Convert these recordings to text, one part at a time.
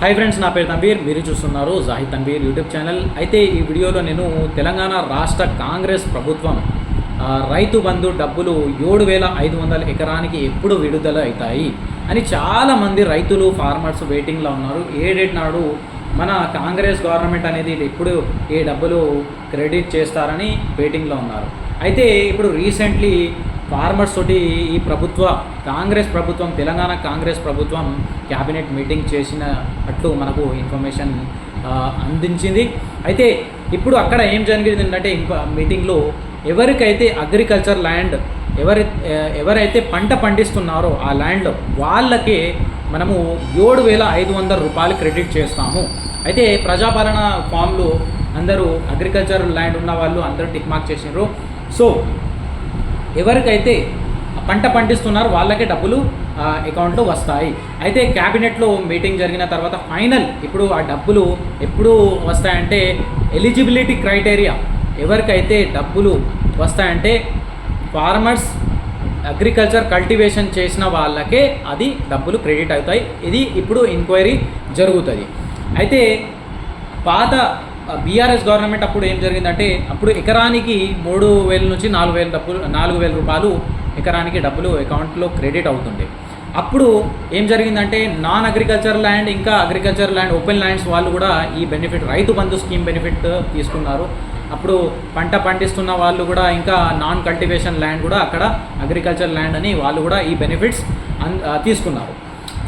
Hi friends, నా పేరు తన్వీర్. మీరు చూస్తున్నారు జాహిద్ తన్వీర్ యూట్యూబ్ ఛానల్. అయితే ఈ వీడియోలో నేను తెలంగాణ రాష్ట్ర కాంగ్రెస్ ప్రభుత్వం రైతు బంధు డబ్బులు 7,500 ఎకరానికి ఎప్పుడు విడుదల అవుతాయి అని చాలామంది రైతులు ఫార్మర్స్ వెయిటింగ్లో ఉన్నారు. ఏ డేట్ నాడు మన కాంగ్రెస్ గవర్నమెంట్ అనేది ఎప్పుడు ఏ డబ్బులు క్రెడిట్ చేస్తారని వెయిటింగ్లో ఉన్నారు. అయితే ఇప్పుడు రీసెంట్లీ ఫార్మర్స్ తోటి ఈ కాంగ్రెస్ ప్రభుత్వం తెలంగాణ కాంగ్రెస్ ప్రభుత్వం క్యాబినెట్ మీటింగ్ చేసినట్లు మనకు ఇన్ఫర్మేషన్ అందించింది. అయితే ఇప్పుడు అక్కడ ఏం జరిగిందంటే మీటింగ్లో ఎవరికైతే అగ్రికల్చర్ ల్యాండ్ ఎవరైతే పంట పండిస్తున్నారో ఆ ల్యాండ్ వాళ్ళకే మనము 7,500 రూపాయలు క్రెడిట్ చేస్తాము. అయితే ప్రజాపాలన ఫామ్లో అందరూ అగ్రికల్చర్ ల్యాండ్ ఉన్న వాళ్ళు అందరూ టిక్ మార్క్ చేసినారు. సో ఎవరికైతే పంట పండిస్తున్నారో వాళ్ళకే డబ్బులు అకౌంట్లో వస్తాయి. అయితే క్యాబినెట్లో మీటింగ్ జరిగిన తర్వాత ఫైనల్ ఇప్పుడు ఆ డబ్బులు ఎప్పుడు వస్తాయంటే ఎలిజిబిలిటీ క్రైటీరియా ఎవరికైతే డబ్బులు వస్తాయంటే ఫార్మర్స్ అగ్రికల్చర్ కల్టివేషన్ చేసిన వాళ్ళకే అది డబ్బులు క్రెడిట్ అవుతాయి. ఇది ఇప్పుడు ఎంక్వైరీ జరుగుతుంది. అయితే పాత బీఆర్ఎస్ గవర్నమెంట్ అప్పుడు ఏం జరిగిందంటే అప్పుడు ఎకరానికి 3,000 నుంచి 4,000 రూపాయలు ఎకరానికి డబ్బులు అకౌంట్లో క్రెడిట్ అవుతుండే. అప్పుడు ఏం జరిగిందంటే నాన్ అగ్రికల్చర్ ల్యాండ్ ఇంకా అగ్రికల్చర్ ల్యాండ్ ఓపెన్ ల్యాండ్స్ వాళ్ళు కూడా ఈ benefit Rythu Bandhu scheme benefit తీసుకున్నారు. అప్పుడు పంట పండిస్తున్న వాళ్ళు కూడా ఇంకా నాన్ కల్టివేషన్ ల్యాండ్ కూడా అక్కడ అగ్రికల్చర్ ల్యాండ్ అని వాళ్ళు కూడా ఈ బెనిఫిట్స్ తీసుకున్నారు.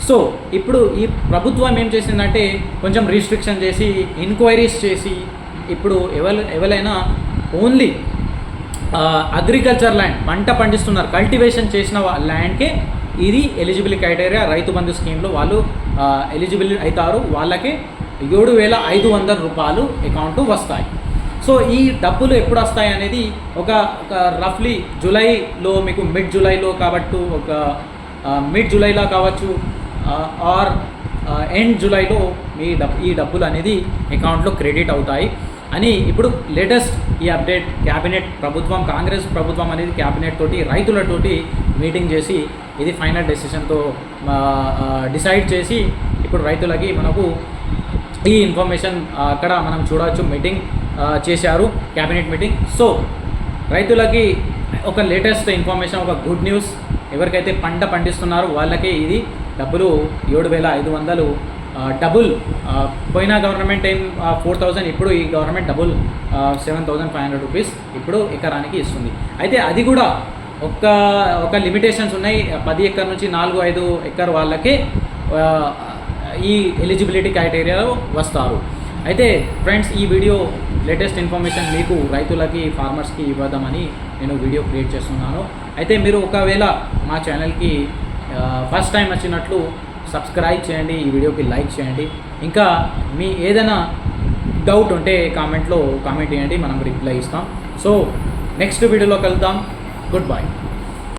సో ఇప్పుడు ఈ ప్రభుత్వం ఏం చేసిందంటే కొంచెం రిస్ట్రిక్షన్ చేసి ఎంక్వైరీస్ చేసి ఇప్పుడు ఎవరైనా ఓన్లీ అగ్రికల్చర్ ల్యాండ్ పంట పండిస్తున్నారు కల్టివేషన్ చేసిన ల్యాండ్కే ఇది ఎలిజిబిలిటీ క్రైటీరియా రైతు బంధు స్కీమ్లో వాళ్ళు ఎలిజిబుల్ అవుతారు. వాళ్ళకి 7,500 రూపాయలు అకౌంట్ వస్తాయి. సో ఈ డబ్బులు ఎప్పుడు వస్తాయి అనేది ఒక రఫ్లీ జూలైలో మీకు మిడ్ జూలైలో కాబట్టి మిడ్ జూలైలో కావచ్చు ఆర్ ఎండ్ జూలైలో ఈ డబ్బులు అనేది అకౌంట్లో క్రెడిట్ అవుతాయి అని ఇప్పుడు లేటెస్ట్ ఈ అప్డేట్ కాంగ్రెస్ ప్రభుత్వం అనేది క్యాబినెట్ తోటి రైతులతోటి మీటింగ్ చేసి ఇది ఫైనల్ డెసిషన్తో డిసైడ్ చేసి ఇప్పుడు రైతులకి మనకు ఈ ఇన్ఫర్మేషన్ అక్కడ మనం చూడవచ్చు మీటింగ్ చేశారు క్యాబినెట్ మీటింగ్. సో రైతులకి ఒక లేటెస్ట్ ఇన్ఫర్మేషన్, ఒక గుడ్ న్యూస్. ఎవరికైతే పంట పండిస్తున్నారో వాళ్ళకే ఇది డబ్బులు 7,500 డబుల్. పోయిన గవర్నమెంట్ 4,000, ఇప్పుడు ఈ గవర్నమెంట్ డబుల్ 7,500 రూపీస్ ఇప్పుడు ఎకరానికి ఇస్తుంది. అయితే అది కూడా ఒక లిమిటేషన్స్ ఉన్నాయి. 10 ఎకర్ నుంచి 4-5 ఎకర్ వాళ్ళకే ఈ ఎలిజిబిలిటీ క్రైటీరియాలో వస్తారు. అయితే ఫ్రెండ్స్, ఈ వీడియో లేటెస్ట్ ఇన్ఫర్మేషన్ మీకు రైతులకి ఫార్మర్స్కి ఇవ్వదామని నేను వీడియో క్రియేట్ చేస్తున్నాను. అయితే మీరు ఒకవేళ మా ఛానల్కి ఫస్ట్ టైం వచ్చినట్లు సబ్స్క్రైబ్ చేయండి, ఈ వీడియోకి లైక్ చేయండి. ఇంకా మీ ఏదైనా డౌట్ ఉంటే కామెంట్ చేయండి, మనం రిప్లై ఇస్తాం. సో నెక్స్ట్ వీడియోలో కలుద్దాం. Good bye.